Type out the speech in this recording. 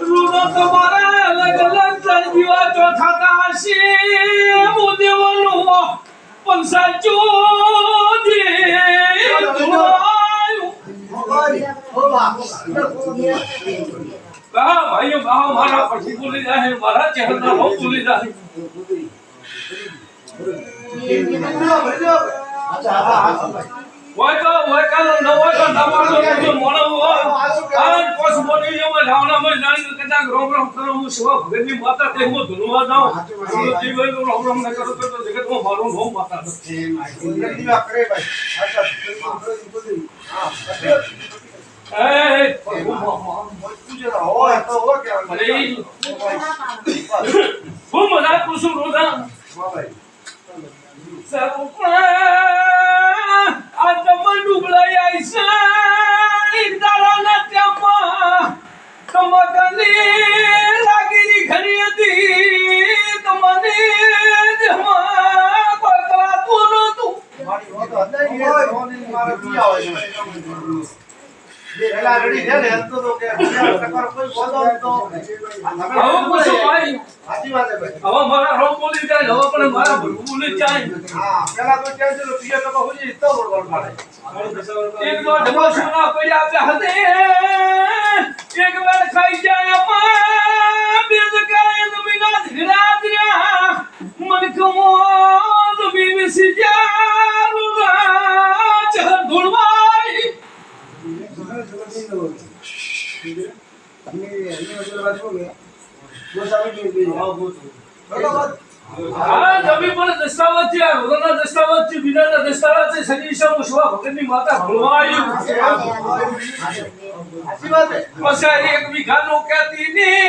રૂડો તમારા અલગ અલગ ત્રણ દીવા ચોથાતા હશે હું દેવાનું પણ સાચું દે ભાઈઓ મારા પછી બોલી જાય મારા ચહેરા બોલી જાય Why can't no one do one of our possibility of a down of my land to the Roman from Shop? When you mata take more to know now, you will go from the to get home. Hey, who was that person wrote down? Atamandu belaya isai darana tiapa tamadani lagi di khariati tamani jama pakala tuno tu mari ho to andai ye dhoni mara kiya hoye પેલા ready છે ને તો તો કે ટકર કોઈ બોલો તો હવે પૂછો ભાઈ સાચી વાત છે ભાઈ હવે મારા રોમ બોલી જાય હવે પણ મારા બોલી જાય હા પેલા તો કહે છે તો પીએ ટકા હોજી તો બોલ મારે એક નો ઢમો સુના પડ્યા આપે હતે એક વાર ખાઈ જાય અમ્મા બીજ કાય તો બિના ધીરાદ્રા મન કમો તો બીસી જારુલા ચહ ધુળવાઈ जब पण दस्तावेज છે રોના દસ્તાવેજ છે વિનાના દસ્તાવેજ છે સજીશા મુશવા ભગતની માતા ભળવાઈ સાચી વાત છે પછી એક વિઘાનો કહેતી ની